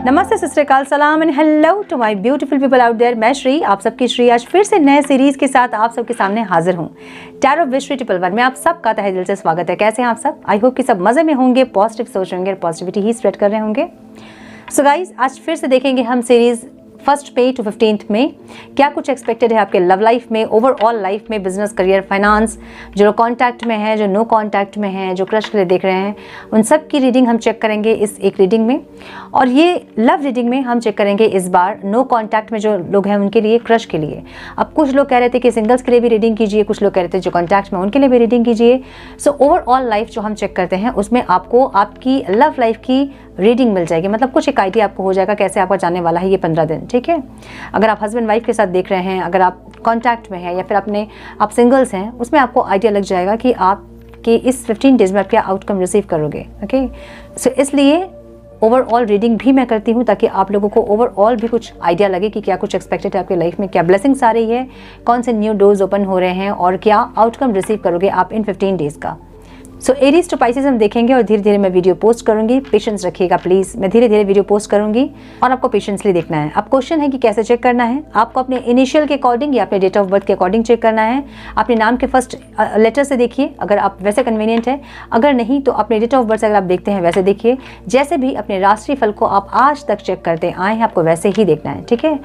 नमस्ते, सत श्री अकाल, सलाम and hello to my beautiful people out there. मैं श्री, आप सबकी श्री, आज फिर से नए सीरीज के साथ आप सबके सामने हाजिर हूँ। टैरो विद श्री 111 में आप सबका तहे दिल से स्वागत है। कैसे हैं आप सब? आई होप कि सब मजे में होंगे, पॉजिटिव सोच होंगे और पॉजिटिविटी ही स्प्रेड कर रहे होंगे। सो गाइज, आज फिर से देखेंगे हम series 1st May to 15th में क्या कुछ एक्सपेक्टेड है आपके लव लाइफ में, ओवरऑल लाइफ में, बिजनेस, करियर, फाइनेंस, जो कॉन्टैक्ट में है, जो नो कॉन्टैक्ट में है, जो क्रश के लिए देख रहे हैं, उन सब की रीडिंग हम चेक करेंगे इस एक रीडिंग में। और ये लव रीडिंग में हम चेक करेंगे इस बार नो कॉन्टैक्ट में जो लोग हैं उनके लिए, क्रश के लिए। अब कुछ लोग कह रहे थे कि सिंगल्स के लिए भी रीडिंग कीजिए, कुछ लोग कह रहे थे जो कॉन्टैक्ट में उनके लिए भी रीडिंग कीजिए। सो ओवरऑल लाइफ जो हम चेक करते हैं उसमें आपको आपकी लव लाइफ की रीडिंग मिल जाएगी, मतलब कुछ एक आइडिया आपको हो जाएगा कैसे आपका जाने वाला है ये 15 दिन। ठीक है, अगर आप हस्बैंड वाइफ के साथ देख रहे हैं, अगर आप कॉन्टैक्ट में हैं या फिर आप सिंगल्स हैं, उसमें आपको आइडिया लग जाएगा कि आप के इस 15 डेज में आप क्या आउटकम रिसीव करोगे। ओके, सो इसलिए ओवरऑल रीडिंग भी मैं करती हूँ ताकि आप लोगों को ओवरऑल भी कुछ आइडिया लगे कि क्या कुछ एक्सपेक्टेड है आपकी लाइफ में, क्या ब्लेसिंग्स आ रही है, कौन से न्यू डोर्स ओपन हो रहे हैं और क्या आउटकम रिसीव करोगे आप इन 15 डेज का। सो एरीज टू पाइसेस हम देखेंगे और धीरे धीरे मैं वीडियो पोस्ट करूंगी। पेशेंस रखिएगा प्लीज़, मैं धीरे धीरे वीडियो पोस्ट करूंगी और आपको पेशेंसली देखना है। अब क्वेश्चन है कि कैसे चेक करना है। आपको अपने इनिशियल के अकॉर्डिंग या अपने डेट ऑफ बर्थ के अकॉर्डिंग चेक करना है। अपने नाम के फर्स्ट लेटर से देखिए अगर आप वैसे कन्वीनियंट है, अगर नहीं तो अपने डेट ऑफ बर्थ से अगर आप देखते हैं वैसे देखिए। जैसे भी अपने राशि फल को आप आज तक चेक करते आए हैं आपको वैसे ही देखना है। ठीक है,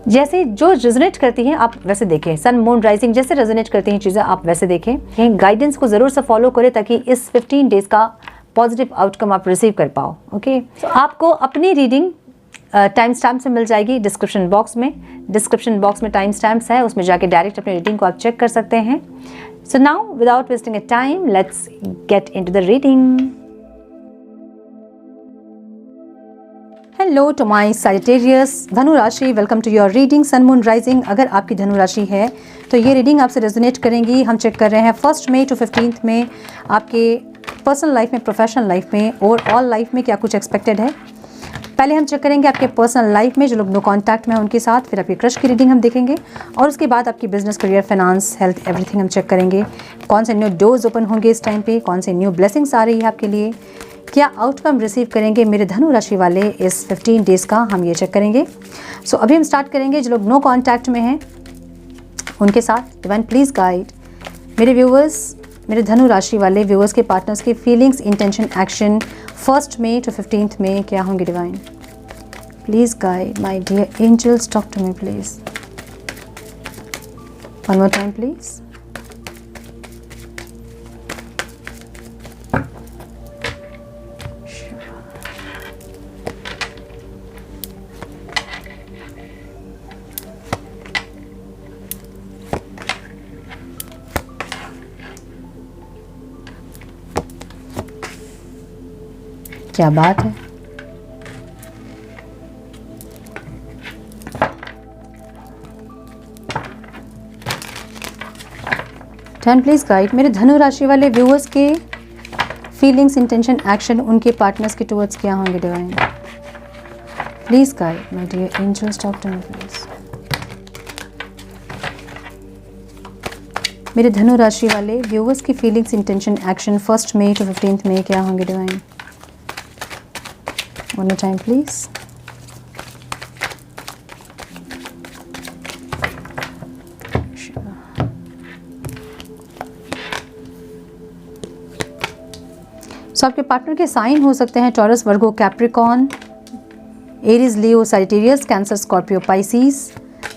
जैसे जो रेजोनेट करती हैं आप वैसे देखें। सन मून राइजिंग जैसे रेजोनेट करती हैं चीज़ें आप वैसे देखें। गाइडेंस को ज़रूर से फॉलो करें ताकि इस 15 डेज का पॉजिटिव आउटकम आप रिसीव कर पाओ। ओके, तो आपको अपनी रीडिंग टाइम स्टैम्प से मिल जाएगी डिस्क्रिप्शन बॉक्स में। डिस्क्रिप्शन बॉक्स में टाइम स्टैम्प्स है, उसमें जाके डायरेक्ट अपनी रीडिंग को आप चेक कर सकते हैं। So now without wasting a time let's get into the reading. Hello to my Sagittarius Dhanu rashi, welcome to your reading sun moon rising. अगर आपकी धनु राशि है तो ये रीडिंग आपसे रेजोनेट करेंगी। हम चेक कर रहे हैं 1st May to 15th में आपके पर्सनल लाइफ में, प्रोफेशनल लाइफ में, ओवरऑल लाइफ में क्या कुछ एक्सपेक्टेड है। पहले हम चेक करेंगे आपके पर्सनल लाइफ में जो लोग नो कॉन्टैक्ट में हैं उनके साथ, फिर आपकी क्रश की रीडिंग हम देखेंगे और उसके बाद आपकी business, career, finance, health, everything हम चेक करेंगे। कौन से न्यू डोर्स ओपन होंगे इस टाइम पे, कौन से न्यू ब्लेसिंग्स आ रही है आपके लिए, क्या आउटकम रिसीव करेंगे मेरे धनु राशि वाले इस 15 डेज का, हम ये चेक करेंगे। सो अभी हम स्टार्ट करेंगे जो लोग नो कॉन्टैक्ट में हैं उनके साथ। डिवाइन प्लीज़ गाइड मेरे व्यूवर्स, मेरे धनु राशि वाले व्यूवर्स के पार्टनर्स की feelings, intention, action 1st May to 15th में क्या होंगे। Divine please guide my dear angels, talk to me please. One more time please. क्या बात है। टर्न प्लीज गाइड मेरे धनु राशि वाले व्यूअर्स के फीलिंग्स, इंटेंशन, एक्शन उनके पार्टनर्स के टुवर्ड्स क्या होंगे। Divine please guide my dear angels, talk to me please. मेरे धनु राशि वाले व्यूअर्स की feelings, intention, action 1st May to 15th में क्या होंगे। Divine one more time please। So आपके पार्टनर के साइन हो सकते हैं Taurus, Virgo, Capricorn, Aries, Leo, Sagittarius, Cancer, Scorpio, Pisces.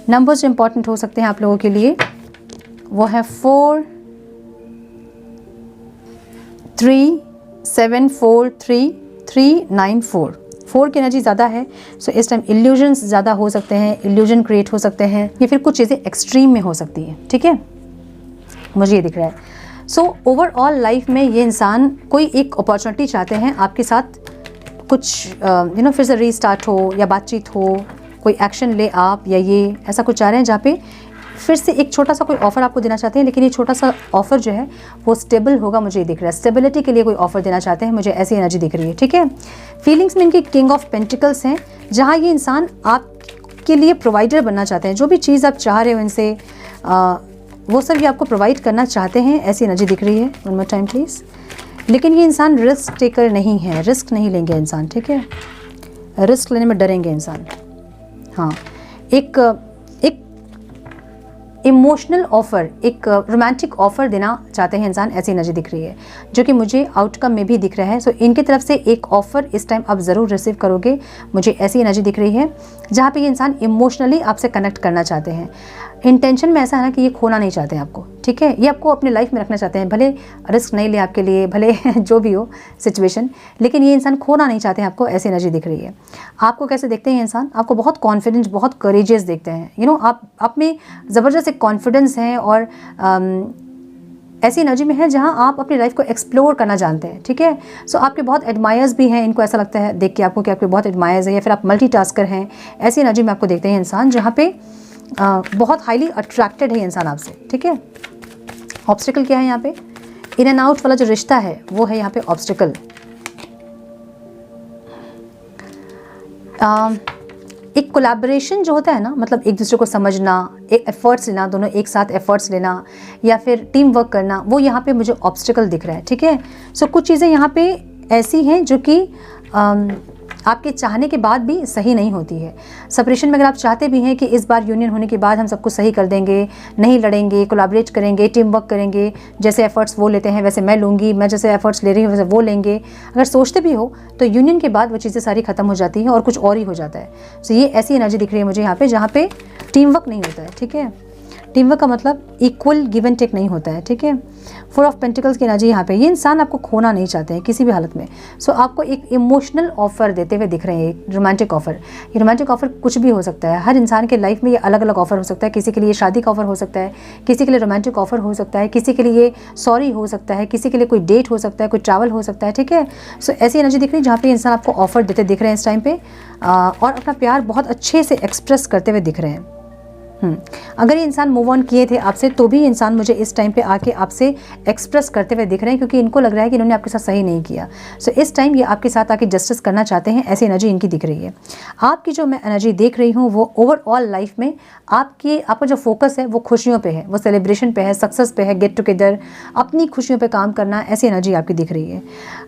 Numbers जो इंपॉर्टेंट हो सकते हैं आप लोगों के लिए वो है 4, 3, 7, 4, 3, 3, 9, 4। 4 की एनर्जी ज़्यादा है। सो इस टाइम इल्यूजन्स ज़्यादा हो सकते हैं, इल्यूजन क्रिएट हो सकते हैं या फिर कुछ चीज़ें एक्सट्रीम में हो सकती है। ठीक है, मुझे ये दिख रहा है। सो ओवरऑल लाइफ में ये इंसान कोई एक अपॉर्चुनिटी चाहते हैं आपके साथ, कुछ फिर से रीस्टार्ट हो या बातचीत हो, कोई एक्शन ले आप या ये ऐसा कुछ चाह रहे हैं जहाँ पे फिर से एक छोटा सा कोई ऑफ़र आपको देना चाहते हैं, लेकिन ये छोटा सा ऑफ़र जो है वो स्टेबल होगा, मुझे ये दिख रहा है। स्टेबिलिटी के लिए कोई ऑफ़र देना चाहते हैं, मुझे ऐसी एनर्जी दिख रही है। ठीक है, फीलिंग्स में इनकी किंग ऑफ पेंटिकल्स हैं, जहाँ ये इंसान आपके लिए प्रोवाइडर बनना चाहते हैं। जो भी चीज़ आप चाह रहे हो इनसे वो सब ये आपको प्रोवाइड करना चाहते हैं, ऐसी एनर्जी दिख रही है। One more time please. लेकिन ये इंसान रिस्क टेकर नहीं है, रिस्क नहीं लेंगे इंसान। ठीक है, रिस्क लेने में डरेंगे इंसान। हाँ, एक इमोशनल ऑफ़र, एक रोमांटिक ऑफ़र देना चाहते हैं इंसान, ऐसी एनर्जी दिख रही है, जो कि मुझे आउटकम में भी दिख रहा है। सो इनकी तरफ से एक ऑफ़र इस टाइम आप ज़रूर रिसीव करोगे, मुझे ऐसी एनर्जी दिख रही है, जहाँ पे ये इंसान इमोशनली आपसे कनेक्ट करना चाहते हैं। इंटेंशन में ऐसा है ना कि ये खोना नहीं चाहते हैं आपको, ठीक है, ये आपको अपने लाइफ में रखना चाहते हैं, भले रिस्क नहीं ले आपके लिए, भले जो भी हो सिचुएशन, लेकिन ये इंसान खोना नहीं चाहते हैं आपको, ऐसी एनर्जी दिख रही है। आपको कैसे देखते हैं इंसान? आपको बहुत कॉन्फिडेंस, बहुत करेजियस देखते हैं, यू नो, आप में ज़बरदस्त एक कॉन्फिडेंस है और ऐसी एनर्जी में है जहाँ आप अपनी लाइफ को एक्सप्लोर करना जानते हैं, ठीक है। सो आपके बहुत एडमायर्स भी हैं, इनको ऐसा लगता है देख के आपको कि आपके बहुत एडमायर्स हैं, या फिर आप मल्टीटास्कर हैं, ऐसी एनर्जी में आपको देखते हैं इंसान, जहाँ पे बहुत हाईली अट्रैक्टेड है इंसान आपसे, ठीक है। ऑब्स्टिकल क्या है यहाँ पे? इन एंड आउट वाला जो रिश्ता है वो है यहाँ पे ऑब्स्टिकल। एक कोलैबोरेशन जो होता है ना, मतलब एक दूसरे को समझना, एक एफर्ट्स लेना, दोनों एक साथ एफर्ट्स लेना या फिर टीम वर्क करना, वो यहाँ पे मुझे ऑब्स्टिकल दिख रहा है, ठीक है। सो कुछ चीज़ें यहाँ पे ऐसी हैं जो कि आपके चाहने के बाद भी सही नहीं होती है। सेपरेशन में अगर आप चाहते भी हैं कि इस बार यूनियन होने के बाद हम सब कुछ सही कर देंगे, नहीं लड़ेंगे, कोलैबोरेट करेंगे, टीम वर्क करेंगे, जैसे एफर्ट्स वो लेते हैं वैसे मैं लूँगी, मैं जैसे एफर्ट्स ले रही हूँ वैसे वो लेंगे, अगर सोचते भी हो तो यूनियन के बाद वो चीज़ें सारी खत्म हो जाती हैं और कुछ और ही हो जाता है। सो ये ऐसी एनर्जी दिख रही है मुझे यहाँ पे, जहाँ पे टीम वर्क नहीं होता है, ठीक है। टीम वर्क का मतलब इक्वल गिव एंड टेक नहीं होता है, ठीक है। 4 ऑफ पेंटिकल्स की एनर्जी यहाँ पे, ये इंसान आपको खोना नहीं चाहते हैं किसी भी हालत में। सो आपको एक इमोशनल ऑफर देते हुए दिख रहे हैं, रोमांटिक ऑफर। ये रोमांटिक ऑफर कुछ भी हो सकता है, हर इंसान के लाइफ में ये अलग अलग ऑफर हो सकता है। किसी के लिए शादी का ऑफर हो सकता है, किसी के लिए रोमांटिक ऑफर हो सकता है, किसी के लिए सॉरी हो सकता है, किसी के लिए कोई डेट हो सकता है, कोई ट्रैवल हो सकता है, ठीक है। सो ऐसी एनर्जी दिख रही है जहाँ पे इंसान आपको ऑफर देते दिख रहे हैं इस टाइम पे, और अपना प्यार बहुत अच्छे से एक्सप्रेस करते हुए दिख रहे हैं। अगर ये इंसान मूव ऑन किए थे आपसे, तो भी इंसान मुझे इस टाइम पे आके आपसे एक्सप्रेस करते हुए दिख रहे हैं, क्योंकि इनको लग रहा है कि इन्होंने आपके साथ सही नहीं किया। सो इस टाइम ये आपके साथ आके जस्टिस करना चाहते हैं, ऐसी एनर्जी इनकी दिख रही है। आपकी जो मैं एनर्जी देख रही हूँ वो ओवरऑल लाइफ में आपका जो फोकस है वो खुशियों पे है, वो सेलिब्रेशन पे है, सक्सेस पे है, गेट टुगेदर, अपनी खुशियों पे काम करना, ऐसी एनर्जी आपकी दिख रही है।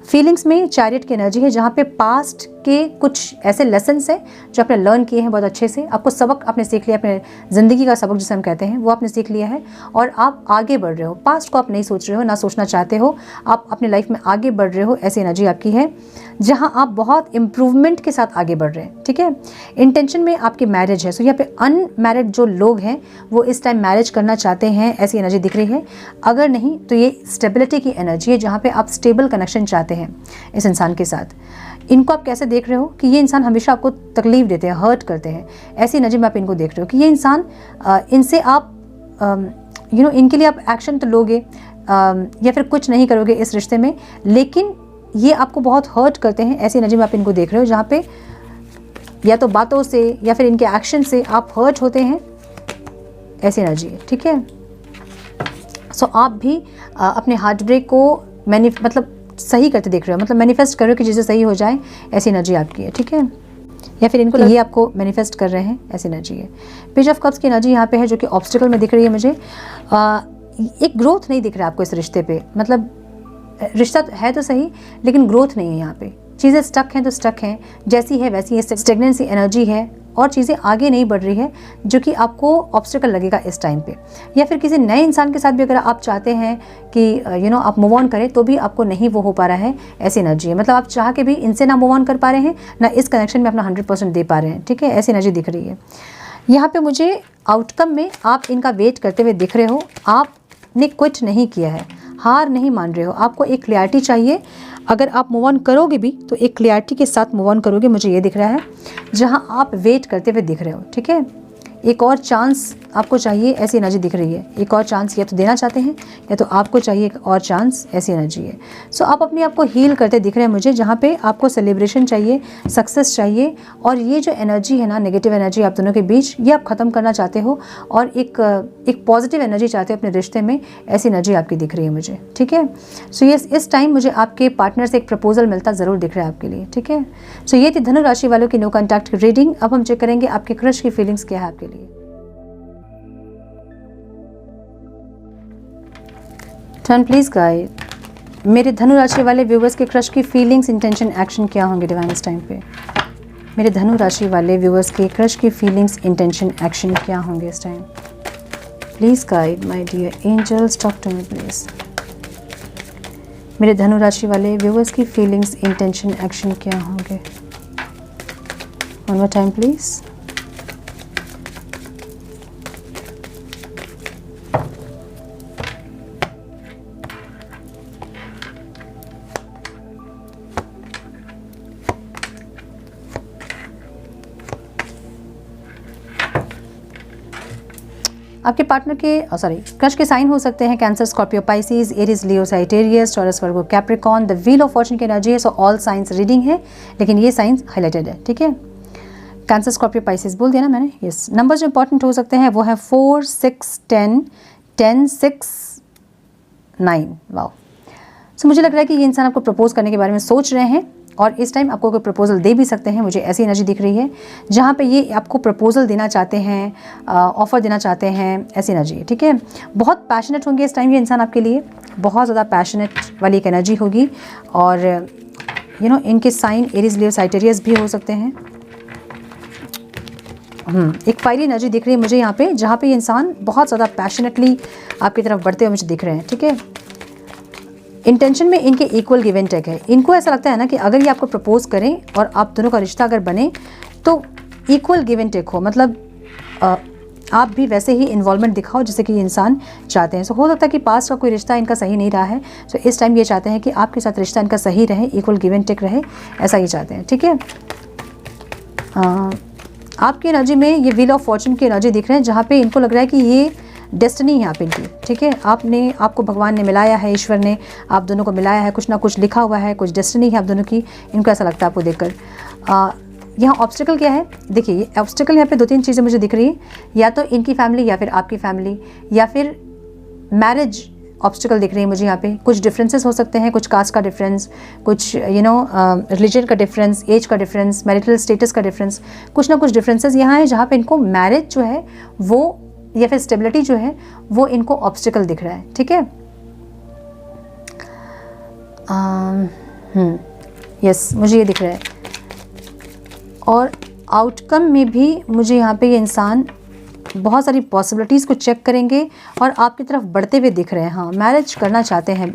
फीलिंग्स में चैरियट की एनर्जी है, जहाँ पे पास्ट के कुछ ऐसे लेसन्स हैं जो आपने लर्न किए हैं बहुत अच्छे से, आपको सबक आपने सीख लिया, अपने ज़िंदगी का सबक जिसे हम कहते हैं वो आपने सीख लिया है, और आप आगे बढ़ रहे हो। पास्ट को आप नहीं सोच रहे हो, ना सोचना चाहते हो, आप अपनी लाइफ में आगे बढ़ रहे हो, ऐसी एनर्जी आपकी है, जहां आप बहुत इम्प्रूवमेंट के साथ आगे बढ़ रहे हैं, ठीक है। इंटेंशन में आपकी मैरिज है। सो यहाँ पे अनमैरिड जो लोग हैं वो इस टाइम मैरिज करना चाहते हैं, ऐसी एनर्जी दिख रही है। अगर नहीं तो ये स्टेबिलिटी की एनर्जी है, जहाँ पे आप स्टेबल कनेक्शन चाहते हैं इस इंसान के साथ। इनको आप कैसे देख रहे हो कि ये इंसान हमेशा आपको तकलीफ देते हैं, हर्ट करते हैं, ऐसी एनर्जी में आप इनको देख रहे हो कि ये इंसान इनसे आप इनके लिए आप एक्शन तो लोगे या फिर कुछ नहीं करोगे इस रिश्ते में, लेकिन ये आपको बहुत हर्ट करते हैं, ऐसी एनर्जी में आप इनको देख रहे हो, जहाँ पे या तो बातों से या फिर इनके एक्शन से आप हर्ट होते हैं, ऐसी एनर्जी है, ठीक है। सो आप भी अपने हार्ट ब्रेक को मतलब सही करते देख रहे हो, मतलब मैनिफेस्ट कर रहे हो कि चीज़ें सही हो जाए, ऐसी एनर्जी आपकी है, ठीक है। या फिर इनको ये आपको मैनिफेस्ट कर रहे हैं, ऐसी एनर्जी है। पेज ऑफ कप्स की एनर्जी यहाँ पे है, जो कि ऑब्स्टिकल में दिख रही है मुझे। एक ग्रोथ नहीं दिख रहा है आपको इस रिश्ते पे, मतलब रिश्ता है तो सही लेकिन ग्रोथ नहीं है यहाँ पे। चीज़ें स्टक हैं तो स्टक हैं, जैसी है वैसी है, स्टेगनेंसी एनर्जी है और चीज़ें आगे नहीं बढ़ रही है, जो कि आपको ऑब्स्टिकल लगेगा इस टाइम पे। या फिर किसी नए इंसान के साथ भी अगर आप चाहते हैं कि आप मूव ऑन करें, तो भी आपको नहीं वो हो पा रहा है, ऐसी एनर्जी है। मतलब आप चाह के भी इनसे ना मूव ऑन कर पा रहे हैं, ना इस कनेक्शन में अपना 100% दे पा रहे हैं, ठीक है, ऐसी एनर्जी दिख रही है। यहाँ पे मुझे आउटकम में आप इनका वेट करते हुए दिख रहे हो, आपने क्विट नहीं किया है, हार नहीं मान रहे हो, आपको एक क्लैरिटी चाहिए। अगर आप मूव ऑन करोगे भी तो एक क्लैरिटी के साथ मूव ऑन करोगे, मुझे ये दिख रहा है, जहां आप वेट करते हुए दिख रहे हो, ठीक है। एक और चांस आपको चाहिए, ऐसी एनर्जी दिख रही है। एक और चांस या तो देना चाहते हैं या तो आपको चाहिए एक और चांस, ऐसी एनर्जी है। सो आप अपने आप को हील करते दिख रहे हैं मुझे, जहाँ पे आपको सेलिब्रेशन चाहिए, सक्सेस चाहिए, और ये जो एनर्जी है ना, नेगेटिव एनर्जी आप दोनों के बीच, ये आप ख़त्म करना चाहते हो और एक पॉजिटिव एनर्जी चाहते हो अपने रिश्ते में, ऐसी एनर्जी आपकी दिख रही है मुझे, ठीक है। सो ये इस टाइम मुझे आपके पार्टनर से एक प्रपोजल मिलता ज़रूर दिख रहा है आपके लिए, ठीक है। सो ये थी धनु राशि वालों की नो कॉन्टैक्ट रीडिंग। अब हम चेक करेंगे आपके क्रश की फीलिंग्स क्या है आपके लिए। Turn please guide. मेरे धनु राशि वाले व्यूवर्स के क्रश की फीलिंग्स, इंटेंशन, एक्शन क्या होंगे डिवाइन इस टाइम पे। मेरे धनु राशि वाले व्यूअर्स के क्रश की फीलिंग्स, इंटेंशन, एक्शन क्या होंगे इस time? Please guide my dear angels, talk to me please. मेरे धनु राशि वाले व्यूअर्स की फीलिंग्स, इंटेंशन, एक्शन क्या होंगे? One more time please. आपके पार्टनर के क्रश के साइन हो सकते हैं cancer, Scorpio, Pisces, Aries, Leo, Sagittarius, taurus, Virgo, Capricorn. The wheel of Fortune की एनर्जी है, सो ऑल साइंस रीडिंग है, लेकिन ये साइंस हाईलाइटेड है, ठीक है। कैंसर, स्कॉर्पियो, पाइसिस बोल दिया ना मैंने, यस। नंबर जो इंपॉर्टेंट हो सकते हैं वो है 4, 6, 10, 10, 6, 9। वाओ। सो मुझे लग रहा है कि ये इंसान आपको प्रपोज करने के बारे में सोच रहे हैं और इस टाइम आपको कोई प्रपोजल दे भी सकते हैं। मुझे ऐसी एनर्जी दिख रही है जहाँ पे ये आपको प्रपोजल देना चाहते हैं, ऑफ़र देना चाहते हैं, ऐसी एनर्जी है, ठीक है। बहुत पैशनेट होंगे इस टाइम ये इंसान आपके लिए, बहुत ज़्यादा पैशनेट वाली एक एनर्जी होगी। और इनके साइन एरीज, लियो, साइटेरियस भी हो सकते हैं। एक फायरी एनर्जी दिख रही है मुझे यहाँ पे, जहाँ पे ये इंसान बहुत ज़्यादा पैशनेटली आपकी तरफ बढ़ते हुए मुझे दिख रहे हैं, ठीक है। इंटेंशन में इनके इक्वल गिव एंड टेक है। इनको ऐसा लगता है ना कि अगर ये आपको प्रपोज करें और आप दोनों का रिश्ता अगर बने तो इक्वल गिव एंड टेक हो, मतलब आप भी वैसे ही इन्वॉल्वमेंट दिखाओ जैसे कि ये इंसान चाहते हैं। सो हो सकता है कि पास्ट का कोई रिश्ता इनका सही नहीं रहा है, सो इस टाइम ये चाहते हैं कि आपके साथ रिश्ता इनका सही रहे, इक्वल गिव एंड टेक रहे, ऐसा ये चाहते हैं, ठीक है। आपकी एनर्जी में ये व्हील ऑफ फॉर्चून की एनर्जी दिख रहे हैं, जहाँ पे इनको लग रहा है कि ये डेस्टिनी है आप इनकी, ठीक है। आपको भगवान ने मिलाया है, ईश्वर ने आप दोनों को मिलाया है, कुछ ना कुछ लिखा हुआ है, कुछ डेस्टिनी है आप दोनों की। इनको ऐसा लगता है आपको देखकर। यहाँ ऑब्स्टिकल क्या है? देखिए, ये ऑब्स्टिकल यहाँ पे 2-3 चीज़ें मुझे दिख रही है, या तो इनकी फैमिली या फिर आपकी फैमिली, या फिर मैरिज ऑब्स्टिकल दिख रही है मुझे यहाँ पे। कुछ डिफरेंसेस हो सकते हैं, कुछ कास्ट का डिफरेंस, कुछ रिलीजन का डिफरेंस, एज का डिफरेंस, मैरिटल स्टेटस का डिफरेंस, कुछ ना कुछ डिफरेंसेस यहाँ है जहाँ पे इनको मैरिज जो है वो, या फिर स्टेबिलिटी जो है वो इनको ऑब्स्टिकल दिख रहा है, ठीक है। यस, मुझे ये दिख रहा है। और आउटकम में भी मुझे यहाँ पे ये इंसान बहुत सारी पॉसिबिलिटीज़ को चेक करेंगे और आपकी तरफ बढ़ते हुए दिख रहे हैं। हाँ, मैरिज करना चाहते हैं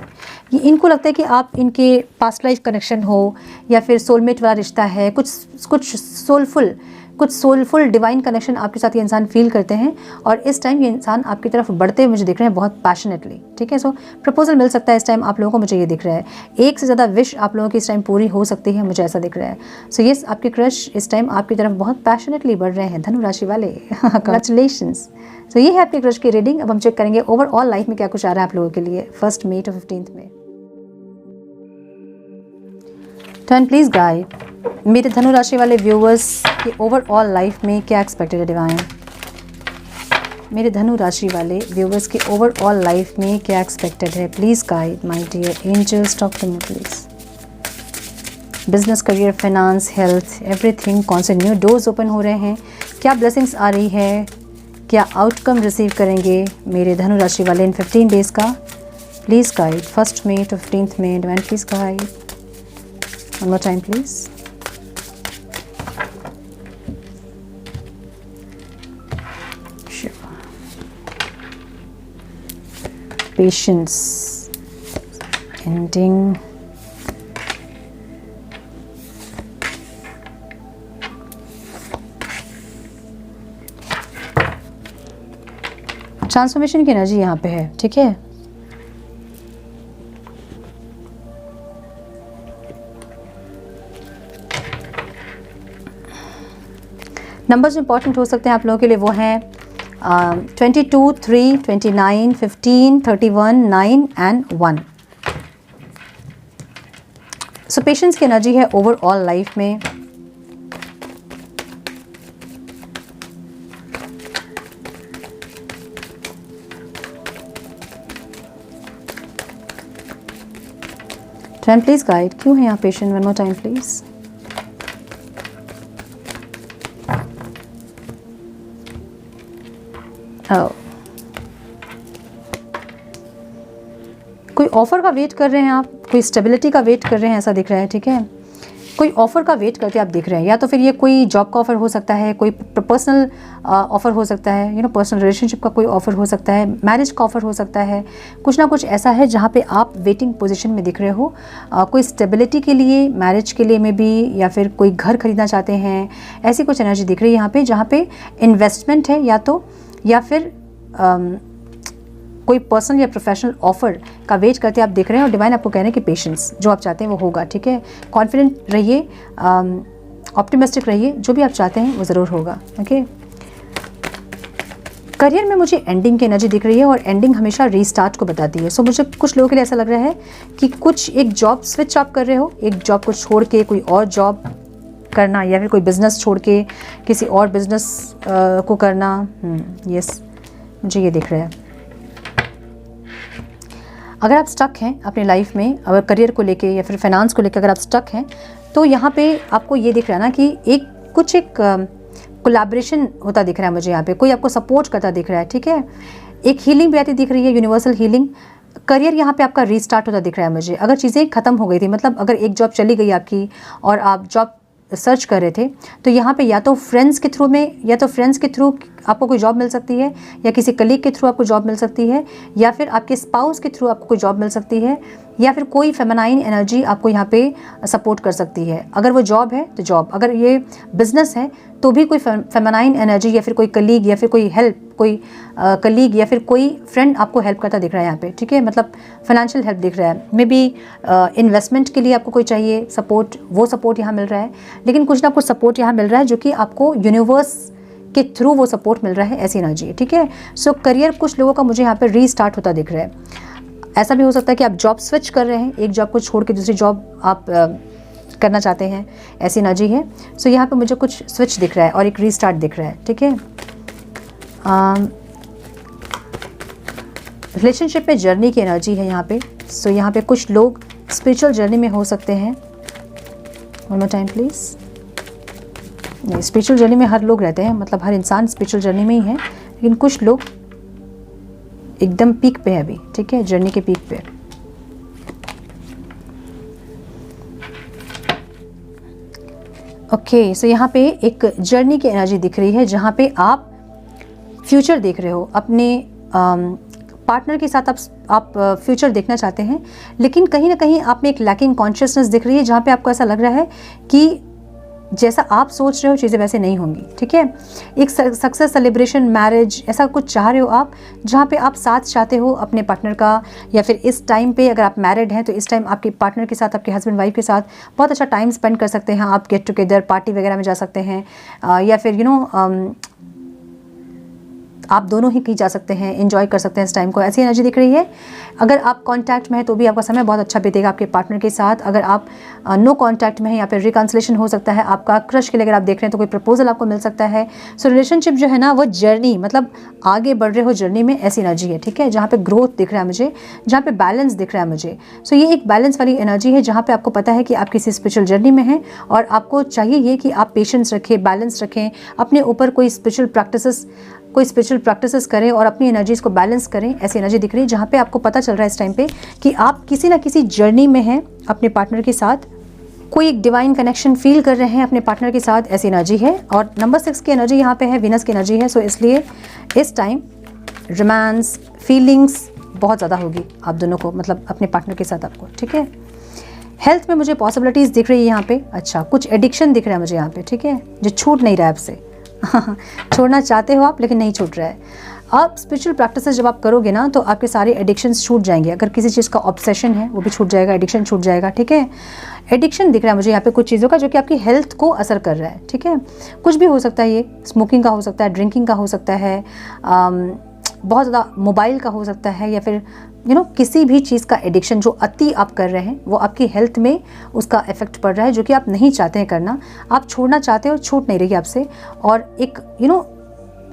ये। इनको लगता है कि आप इनके पास्ट लाइफ कनेक्शन हो, या फिर सोलमेट वाला रिश्ता है, कुछ सोलफुल डिवाइन कनेक्शन आपके साथ ये इंसान फील करते हैं। और इस टाइम ये इंसान आपकी तरफ बढ़ते हुए मुझे दिख रहे हैं बहुत पैशनेटली, ठीक है। सो प्रपोजल मिल सकता है इस टाइम आप लोगों को, मुझे ये दिख रहा है। एक से ज़्यादा विश आप लोगों की इस टाइम पूरी हो सकती है, मुझे ऐसा दिख रहा है। सो यस, आपके क्रश इस टाइम आपकी तरफ बहुत पैशनेटली बढ़ रहे हैं, धनु राशि वाले। कंग्रेचुलेशंस। सो ये है आपके क्रश की रीडिंग। अब हम चेक करेंगे ओवरऑल लाइफ में क्या कुछ आ रहा है आप लोगों के लिए 1 मई to 15 मई। टर्न प्लीज गाइड मेरे धनु राशि वाले व्यूअर्स के ओवरऑल लाइफ में क्या एक्सपेक्टेड है डिवाइन। मेरे धनु राशि वाले व्यूअर्स के ओवरऑल लाइफ में क्या एक्सपेक्टेड है, please guide my dear angels, talk to me please. Business, career, finance, health, everything. कौन से न्यू डोर्स ओपन हो रहे हैं, क्या ब्लेसिंग्स आ रही है, क्या आउटकम रिसीव करेंगे मेरे धनु राशि वाले इन 15 डेज का। प्लीज गाइड 1 मई to 15 मई divine, please guide. One more time please. Patience, ending, transformation की एनर्जी यहाँ पे है, ठीक है। नंबर्स इंपॉर्टेंट हो सकते हैं आप लोगों के लिए, वो हैं 22, 3, 29, 15, 31, 9 and 1। सो पेशेंस की एनर्जी है ओवरऑल लाइफ में। टाइम प्लीज गाइड, क्यों है यहाँ patient? One more time please. कोई ऑफर का वेट कर रहे हैं आप, कोई स्टेबिलिटी का वेट कर रहे हैं, ऐसा दिख रहा है, ठीक है। कोई ऑफ़र का वेट करते आप दिख रहे हैं, या तो फिर ये कोई जॉब का ऑफ़र हो सकता है, कोई पर्सनल ऑफ़र हो सकता है, पर्सनल रिलेशनशिप का कोई ऑफ़र हो सकता है, मैरिज का ऑफ़र हो सकता है। कुछ ना कुछ ऐसा है जहाँ पे आप वेटिंग पोजीशन में दिख रहे हो, कोई स्टेबिलिटी के लिए, मैरिज के लिए में भी, या फिर कोई घर खरीदना चाहते हैं, ऐसी कुछ एनर्जी दिख रही है यहाँ पे, जहाँ पे इन्वेस्टमेंट है या फिर कोई पर्सनल या प्रोफेशनल ऑफर का वेट करते आप दिख रहे हैं। और डिवाइन आपको कह रहे हैं कि पेशेंस, जो आप चाहते हैं वो होगा, ठीक है। कॉन्फिडेंट रहिए, ऑप्टिमिस्टिक रहिए, जो भी आप चाहते हैं वो ज़रूर होगा, ओके। करियर में मुझे एंडिंग की एनर्जी दिख रही है, और एंडिंग हमेशा रीस्टार्ट को बताती है। सो मुझे कुछ लोगों के लिए ऐसा लग रहा है कि कुछ एक जॉब स्विच आप कर रहे हो, एक जॉब को छोड़ के कोई और जॉब करना, या फिर कोई बिज़नेस छोड़ के किसी और बिज़नेस को करना। यस, मुझे ये दिख रहा है। अगर आप स्टक हैं अपनी लाइफ में, अगर करियर को लेके या फिर फाइनेंस को लेकर अगर आप स्टक हैं, तो यहाँ पे आपको ये दिख रहा है ना कि एक कोलैबोरेशन होता दिख रहा है मुझे। यहाँ पे कोई आपको सपोर्ट करता दिख रहा है, ठीक है। एक हीलिंग भी आती दिख रही है, यूनिवर्सल हीलिंग। करियर यहाँ पे आपका रीस्टार्ट होता दिख रहा है मुझे। अगर चीज़ें ख़त्म हो गई थी, मतलब अगर एक जॉब चली गई आपकी और आप जॉब सर्च कर रहे थे, तो यहाँ पे या तो फ्रेंड्स के थ्रू आपको कोई जॉब मिल सकती है, या किसी कलीग के थ्रू आपको जॉब मिल सकती है, या फिर आपके स्पाउस के थ्रू आपको कोई जॉब मिल सकती है, या फिर कोई फेमिनाइन एनर्जी आपको यहाँ पे सपोर्ट कर सकती है। अगर वो जॉब है तो जॉब, अगर ये बिजनेस है तो भी कोई फेमिनाइन एनर्जी, या फिर कोई कलीग, या फिर कोई हेल्प, कोई कलीग या फिर कोई फ्रेंड आपको हेल्प करता दिख रहा है यहाँ पे, ठीक है। मतलब फाइनेंशियल हेल्प दिख रहा है, मे बी इन्वेस्टमेंट के लिए आपको कोई चाहिए सपोर्ट, वो सपोर्ट यहाँ मिल रहा है। लेकिन कुछ ना कुछ सपोर्ट यहाँ मिल रहा है जो कि आपको यूनिवर्स के थ्रू वो सपोर्ट मिल रहा है, ऐसी एनर्जी है, ठीक है। सो करियर कुछ लोगों का मुझे यहाँ पे रीस्टार्ट होता दिख रहा है। ऐसा भी हो सकता है कि आप जॉब स्विच कर रहे हैं, एक जॉब को छोड़ के दूसरी जॉब आप करना चाहते हैं, ऐसी एनर्जी है। सो यहाँ पे मुझे कुछ स्विच दिख रहा है और एक रीस्टार्ट दिख रहा है, ठीक है। रिलेशनशिप में जर्नी की एनर्जी है यहाँ पे। सो यहाँ पे कुछ लोग स्पिरिचुअल जर्नी में हो सकते हैं। One more time please. नहीं, स्पिरिचुअल जर्नी में हर लोग रहते हैं, मतलब हर इंसान स्पिरिचुअल जर्नी में ही है, लेकिन कुछ लोग एकदम पीक पे है अभी, ठीक है, जर्नी के पीक पे। ओके, सो यहाँ पे एक जर्नी की एनर्जी दिख रही है, जहाँ पे आप फ्यूचर देख रहे हो, अपने पार्टनर के साथ आप फ्यूचर देखना चाहते हैं, लेकिन कहीं ना कहीं आप में एक लैकिंग कॉन्शियसनेस दिख रही है, जहाँ पे आपको ऐसा लग रहा है कि जैसा आप सोच रहे हो चीज़ें वैसे नहीं होंगी, ठीक है। एक सक्सेस, सेलिब्रेशन, मैरिज, ऐसा कुछ चाह रहे हो आप, जहाँ पे आप साथ चाहते हो अपने पार्टनर का, या फिर इस टाइम पे अगर आप मैरिड हैं तो इस टाइम आपके पार्टनर के साथ, आपके हस्बैंड वाइफ के साथ बहुत अच्छा टाइम स्पेंड कर सकते हैं आप, गेट टुगेदर, पार्टी वगैरह में जा सकते हैं, या फिर आप दोनों ही कहीं जा सकते हैं, एंजॉय कर सकते हैं इस टाइम को, ऐसी एनर्जी दिख रही है। अगर आप कांटेक्ट में हैं तो भी आपका समय बहुत अच्छा बीतेगा आपके पार्टनर के साथ। अगर आप नो कांटेक्ट में हैं, या फिर रिकन्सिलेशन हो सकता है आपका क्रश के लिए, अगर आप देख रहे हैं तो कोई प्रपोजल आपको मिल सकता है। सो रिलेशनशिप जो है ना, वो जर्नी, मतलब आगे बढ़ रहे हो जर्नी में, ऐसी एनर्जी है, ठीक है, जहाँ पे ग्रोथ दिख रहा है मुझे, जहाँ पे बैलेंस दिख रहा है मुझे। सो ये एक बैलेंस वाली एनर्जी है, जहाँ पे आपको पता है कि आप किसी स्पिरिचुअल जर्नी में हैं, और आपको चाहिए ये कि आप पेशेंस रखें, बैलेंस रखें, अपने ऊपर कोई स्पिरिचुअल प्रैक्टिसेस करें और अपनी एनर्जीज को बैलेंस करें, ऐसी एनर्जी दिख रही है, जहाँ पे आपको पता चल रहा है इस टाइम पे कि आप किसी ना किसी जर्नी में हैं अपने पार्टनर के साथ, कोई एक डिवाइन कनेक्शन फील कर रहे हैं अपने पार्टनर के साथ, ऐसी एनर्जी है। और नंबर 6 की एनर्जी यहाँ पे है, वीनस की एनर्जी है। सो इसलिए इस टाइम रोमांस, फीलिंग्स बहुत ज़्यादा होगी आप दोनों को, मतलब अपने पार्टनर के साथ आपको, ठीक है। हेल्थ में मुझे पॉसिबिलिटीज़ दिख रही है यहाँ पे। अच्छा, कुछ एडिक्शन दिख रहा है मुझे यहाँ पे, ठीक है, जो छूट नहीं रहा है आपसे छोड़ना चाहते हो आप, लेकिन नहीं छूट रहा है। आप स्पिरिचुअल प्रैक्टिसेस जब आप करोगे ना, तो आपके सारे एडिक्शंस छूट जाएंगे। अगर किसी चीज़ का ऑब्सेशन है वो भी छूट जाएगा, एडिक्शन छूट जाएगा, ठीक है। एडिक्शन दिख रहा है मुझे यहाँ पे कुछ चीज़ों का, जो कि आपकी हेल्थ को असर कर रहा है, ठीक है। कुछ भी हो सकता है, ये स्मोकिंग का हो सकता है, ड्रिंकिंग का हो सकता है, बहुत ज़्यादा मोबाइल का हो सकता है, या फिर किसी भी चीज़ का एडिक्शन जो अति आप कर रहे हैं, वो आपकी हेल्थ में उसका इफेक्ट पड़ रहा है, जो कि आप नहीं चाहते हैं करना, आप छोड़ना चाहते हो, छूट नहीं रही आपसे, और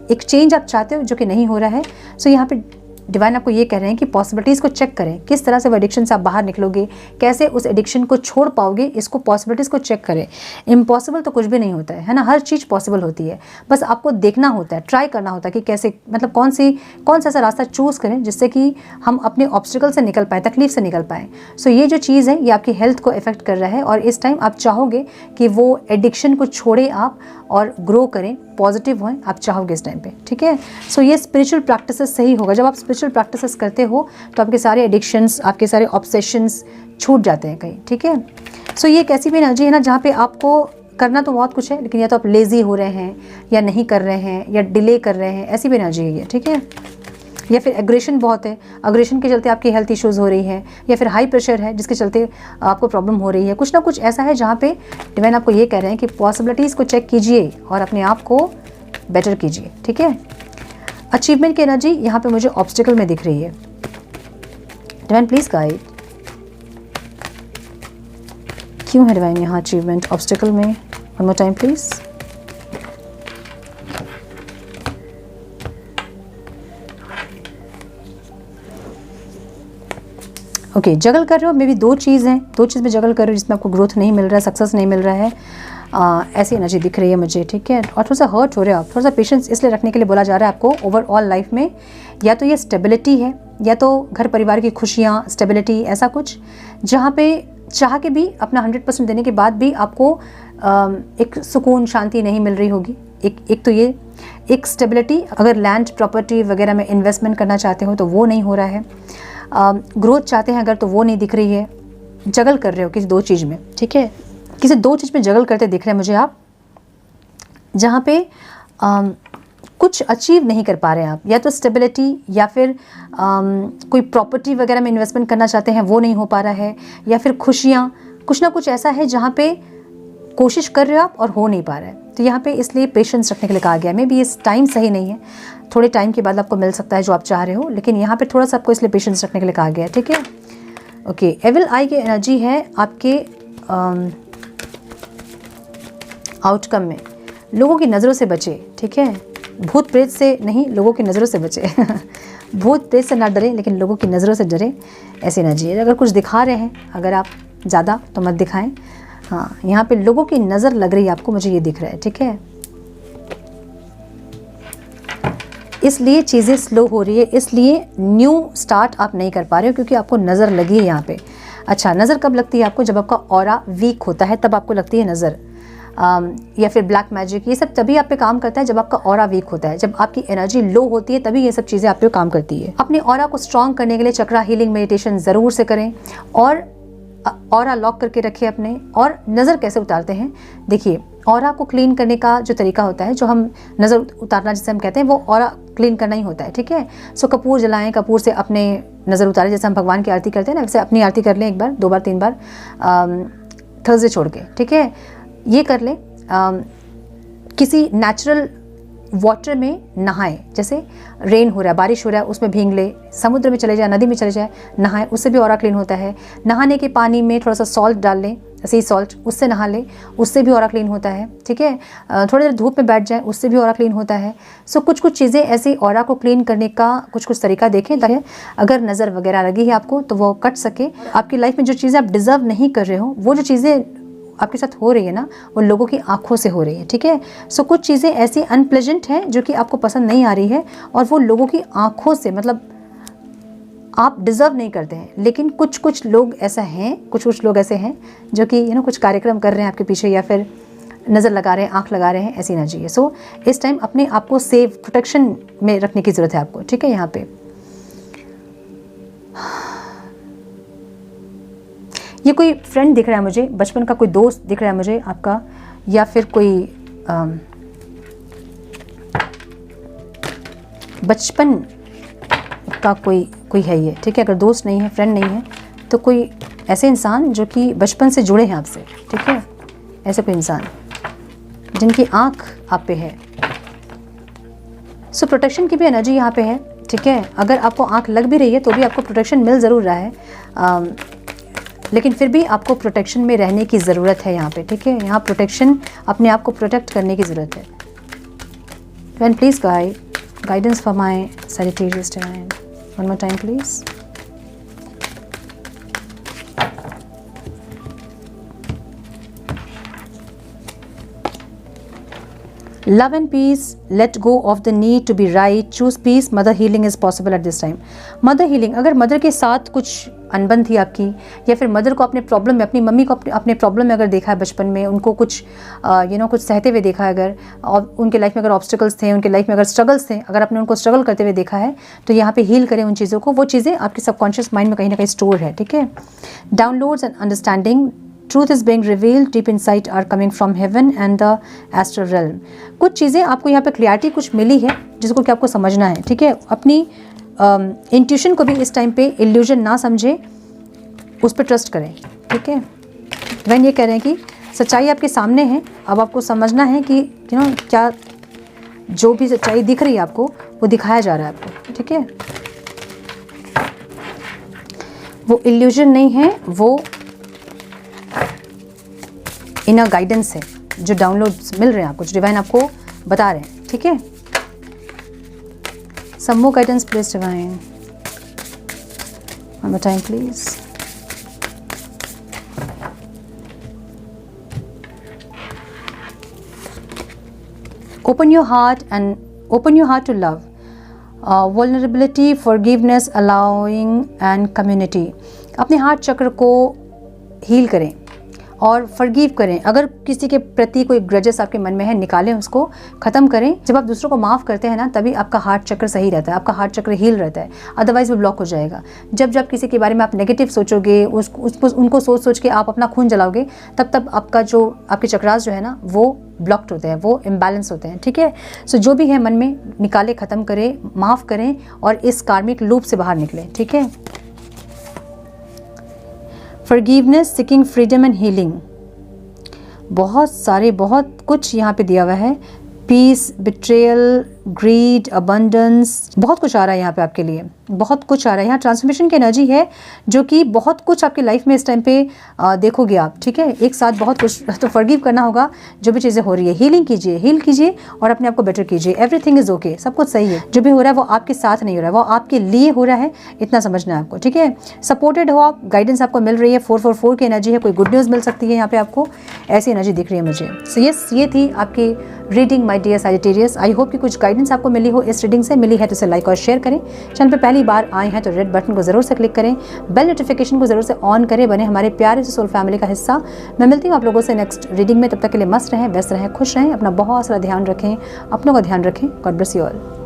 एक चेंज आप चाहते हो जो कि नहीं हो रहा है। सो यहाँ पे डिवाइन आपको ये कह रहे हैं कि पॉसिबिलिटीज़ को चेक करें, किस तरह से वो एडिक्शन से आप बाहर निकलोगे, कैसे उस एडिक्शन को छोड़ पाओगे, इसको पॉसिबिलिटीज़ को चेक करें। इम्पॉसिबल तो कुछ भी नहीं होता है ना, हर चीज़ पॉसिबल होती है, बस आपको देखना होता है, ट्राई करना होता है कि कैसे, मतलब कौन सा ऐसा रास्ता चूज़ करें जिससे कि हम अपने ऑब्स्टिकल से निकल पाएँ, तकलीफ से निकल पाएँ। सो ये जो चीज़ है ये आपकी हेल्थ को इफेक्ट कर रहा है और इस टाइम आप चाहोगे कि वो एडिक्शन को छोड़े आप और ग्रो करें, पॉजिटिव हों, आप चाहोगे इस टाइम पे, ठीक है। सो ये स्पिरिचुअल प्रैक्टिसेस सही होगा। जब आप स्पिरिचुअल प्रैक्टिसेस करते हो तो आपके सारे एडिक्शंस, आपके सारे ऑब्सेशंस छूट जाते हैं कहीं, ठीक है। सो ये एक ऐसी भी एनर्जी है ना जहाँ पे आपको करना तो बहुत कुछ है, लेकिन या तो आप लेज़ी हो रहे हैं या नहीं कर रहे हैं या डिले कर रहे हैं, ऐसी भी एनर्जी है ये, ठीक है। या फिर एग्रेशन बहुत है, एग्रेशन के चलते आपकी हेल्थ इश्यूज़ हो रही है, या फिर हाई प्रेशर है जिसके चलते आपको प्रॉब्लम हो रही है। कुछ ना कुछ ऐसा है जहाँ पे डिवाइन आपको ये कह रहे हैं कि पॉसिबिलिटीज़ को चेक कीजिए और अपने आप को बेटर कीजिए, ठीक है। अचीवमेंट की एनर्जी यहाँ पे मुझे ऑब्स्टिकल में दिख रही है। डिवाइन प्लीज़ गाइड, क्यों है डिवाइन यहाँ अचीवमेंट ऑब्स्टिकल में? One more time please. Okay, juggle कर रहे हो, मे बी दो चीज़ हैं, दो चीज़ में जगल कर रहे हो जिसमें आपको ग्रोथ नहीं मिल रहा है, सक्सेस नहीं मिल रहा है, ऐसी एनर्जी दिख रही है मुझे, ठीक है। और थोड़ा सा हर्ट हो रहे हो आप, थोड़ा सा पेशेंस इसलिए रखने के लिए बोला जा रहा है आपको ओवरऑल लाइफ में। या तो ये स्टेबिलिटी है, या तो घर परिवार की खुशियाँ, स्टेबिलिटी, ऐसा कुछ जहाँ पे चाह के भी अपना 100% देने के बाद भी आपको एक सुकून, शांति नहीं मिल रही होगी। एक तो ये एक स्टेबिलिटी, अगर लैंड प्रॉपर्टी वगैरह में इन्वेस्टमेंट करना चाहते हो तो वो नहीं हो रहा है, ग्रोथ चाहते हैं अगर तो वो नहीं दिख रही है, जगल कर रहे हो किसी दो चीज़ में, ठीक है। किसी दो चीज़ में जगल करते दिख रहे हैं मुझे आप, जहाँ पे कुछ अचीव नहीं कर पा रहे हैं आप, या तो स्टेबिलिटी या फिर कोई प्रॉपर्टी वगैरह में इन्वेस्टमेंट करना चाहते हैं वो नहीं हो पा रहा है, या फिर खुशियाँ, कुछ ना कुछ ऐसा है जहाँ पे कोशिश कर रहे हो आप और हो नहीं पा रहा है। तो यहाँ पे इसलिए पेशेंस रखने के लिए कहा गया है। मे बी इस टाइम सही नहीं है, थोड़े टाइम के बाद आपको मिल सकता है जो आप चाह रहे हो, लेकिन यहाँ पे थोड़ा सा आपको इसलिए पेशेंस रखने के लिए कहा गया है, ठीक है। ओके, एविल आई की एनर्जी है आपके आउटकम में। लोगों की नज़रों से बचे, ठीक है। भूत प्रेत से नहीं, लोगों की नज़रों से बचे भूत प्रेत से ना डरें, लेकिन लोगों की नज़रों से डरें, ऐसी एनर्जी है। अगर कुछ दिखा रहे हैं अगर आप ज़्यादा तो मत दिखाएं। हाँ, यहाँ पे लोगों की नज़र लग रही है आपको, मुझे ये दिख रहा है, ठीक है। इसलिए चीज़ें स्लो हो रही है, इसलिए न्यू स्टार्ट आप नहीं कर पा रहे हो क्योंकि आपको नज़र लगी है यहाँ पे। अच्छा, नज़र कब लगती है आपको? जब आपका ऑरा वीक होता है तब आपको लगती है नज़र, या फिर ब्लैक मैजिक, ये सब तभी आप पे काम करता है जब आपका ऑरा वीक होता है, जब आपकी एनर्जी लो होती है तभी ये सब चीज़ें आप पे काम करती है। अपने ऑरा को स्ट्रॉन्ग करने के लिए चक्रा हीलिंग मेडिटेशन ज़रूर से करें और ऑरा लॉक करके रखें अपने। और नज़र कैसे उतारते हैं, देखिए, ऑरा को क्लीन करने का जो तरीका होता है, जो हम नज़र उतारना जिसे हम कहते हैं, वो ऑरा क्लीन करना ही होता है, ठीक है। सो कपूर जलाएं, कपूर से अपने नज़र उतारें, जैसे हम भगवान की आरती करते हैं ना, वैसे अपनी आरती कर लें, एक बार, दो बार, तीन बार, थर्सडे छोड़ के, ठीक है। ये कर लें। किसी नेचुरल वाटर में नहाएं, जैसे रेन हो रहा है, बारिश हो रहा है, उसमें भींग ले, समुद्र में चले जाए, नदी में चले जाए, नहाएं, उससे भी ऑरा क्लीन होता है। नहाने के पानी में थोड़ा सा सॉल्ट डाल लें, सी सॉल्ट, उससे नहा लें, उससे भी ऑरा क्लीन होता है, ठीक है। थोड़ी देर धूप में बैठ जाएं, उससे भी ऑरा क्लीन होता है। सो कुछ कुछ चीज़ें ऐसी ऑरा को क्लीन करने का कुछ कुछ तरीका देखें, ताकि अगर नज़र वगैरह लगी है आपको तो वो कट सके। आपकी लाइफ में जो चीज़ें आप डिज़र्व नहीं कर रहे हो, वो जो चीज़ें आपके साथ हो रही है ना, वो लोगों की आंखों से हो रही है, ठीक है। सो कुछ चीज़ें ऐसी अनप्लेजेंट हैं जो कि आपको पसंद नहीं आ रही है और वो लोगों की आंखों से, मतलब आप डिज़र्व नहीं करते हैं, लेकिन कुछ कुछ लोग ऐसा हैं, कुछ लोग ऐसे हैं जो कि कुछ कार्यक्रम कर रहे हैं आपके पीछे, या फिर नज़र लगा रहे हैं, आँख लगा रहे हैं, ऐसी एनर्जी है। सो इस टाइम अपने आप को सेव, प्रोटेक्शन में रखने की ज़रूरत है आपको, ठीक है। यहाँ पे ये कोई फ्रेंड दिख रहा है मुझे, बचपन का कोई दोस्त दिख रहा है मुझे आपका, या फिर कोई बचपन का कोई है ये, ठीक है। अगर दोस्त नहीं है, फ्रेंड नहीं है, तो कोई ऐसे इंसान जो कि बचपन से जुड़े हैं आपसे, ठीक है। ऐसे कोई इंसान जिनकी आँख आप पे है। सो प्रोटेक्शन की भी एनर्जी यहाँ पे है, ठीक है। अगर आपको आँख लग भी रही है तो भी आपको प्रोटेक्शन मिल ज़रूर रहा है, लेकिन फिर भी आपको प्रोटेक्शन में रहने की ज़रूरत है यहाँ पे, ठीक है। यहाँ प्रोटेक्शन, अपने आप को प्रोटेक्ट करने की ज़रूरत है। When please guide guidance for my Sagittarius divine. One more time, please. Love and peace, let go of the need to be right, choose peace, mother healing is possible at this time. Mother healing, अगर mother के साथ कुछ अनबन थी आपकी, या फिर mother को अपने प्रॉब्लम में, अपनी मम्मी को अपने प्रॉब्लम में अगर देखा है बचपन में, उनको कुछ कुछ सहते हुए देखा है अगर, और उनके लाइफ में अगर ऑब्स्टिकल्स थे, उनके लाइफ में अगर स्ट्रगल्स थे, अगर आपने उनको स्ट्रगल करते हुए देखा है, तो यहाँ पे हील करें उन चीज़ों को। वो चीज़ें आपके सबकॉन्शियस माइंड में कहीं ना कहीं स्टोर है, ठीक है। Downloads and understanding, truth is being revealed, deep insight are coming from heaven and the astral realm. कुछ चीज़ें आपको यहाँ पे क्लियरिटी कुछ मिली है जिसको कि आपको समझना है, ठीक है। अपनी इंट्यूशन को भी इस टाइम पे इल्यूजन ना समझे, उस पर ट्रस्ट करें, ठीक है। वैन ये कह रहे हैं कि सच्चाई आपके सामने है, अब आपको समझना है कि क्या जो भी सच्चाई दिख रही है आपको, वो दिखाया जा रहा है आपको, ठीक है। वो इल्यूजन नहीं है, वो इनर गाइडेंस है, जो डाउनलोड्स मिल रहे हैं आपको, जो डिवाइन आपको बता रहे हैं, ठीक है। Some more guidance please divine, one more time please. Open your heart to love, vulnerability, forgiveness, allowing and community. अपने हार्ट चक्र को हील करें और फॉरगिव करें। अगर किसी के प्रति कोई ग्रजेस आपके मन में है, निकालें, उसको ख़त्म करें। जब आप दूसरों को माफ़ करते हैं ना, तभी आपका हार्ट चक्र सही रहता है, आपका हार्ट चक्र हील रहता है, अदरवाइज़ वो ब्लॉक हो जाएगा। जब किसी के बारे में आप नेगेटिव सोचोगे, उनको सोच के आप अपना खून जलाओगे, तब आपका जो आपके चक्रास जो है ना, वो ब्लॉक्ड होते हैं, वो इम्बैलेंस होते हैं, ठीक है। सो जो भी है मन में निकाले, ख़त्म करें, माफ़ करें और इस कार्मिक लूप से बाहर निकलें, ठीक है। Forgiveness, seeking freedom and healing, बहुत कुछ यहाँ पे दिया हुआ है। पीस, बिट्रेयल, ग्रीड, अबंडेंस, बहुत कुछ आ रहा है यहाँ पे आपके लिए, बहुत कुछ आ रहा है। यहाँ ट्रांसफॉर्मेशन की एनर्जी है, जो कि बहुत कुछ आपकी लाइफ में इस टाइम पे देखोगे आप, ठीक है। एक साथ बहुत कुछ, तो फॉरगिव करना होगा जो भी चीज़ें हो रही है। हील कीजिए और अपने आप को बेटर कीजिए। एवरीथिंग इज़ ओके, सब कुछ सही है। जो भी हो रहा है वो आपके साथ नहीं हो रहा है, वो आपके लिए हो रहा है, इतना समझना है आपको, ठीक है। सपोर्टेड हो आप, गाइडेंस आपको मिल रही है। 444 की एनर्जी है, कोई गुड न्यूज़ मिल सकती है यहाँ पे आपको, ऐसी एनर्जी दिख रही है मुझे। सो यस, ये थी आपकी reading my dear Sagittarius. I hope कि कुछ गाइडेंस आपको मिली हो, इस रीडिंग से मिली है तो इसे लाइक और शेयर करें। चैनल पे पहली बार आए हैं तो रेड बटन को ज़रूर से क्लिक करें, बेल नोटिफिकेशन को ज़रूर से ऑन करें, बने हमारे प्यारे से सोल फैमिली का हिस्सा। मैं मिलती हूँ आप लोगों से नेक्स्ट रीडिंग में। तब तक के लिए मस्त रहें, व्यस्त रहें, खुश रहें, अपना बहुत सारा ध्यान रखें, अपनों का ध्यान रखें। God bless you all.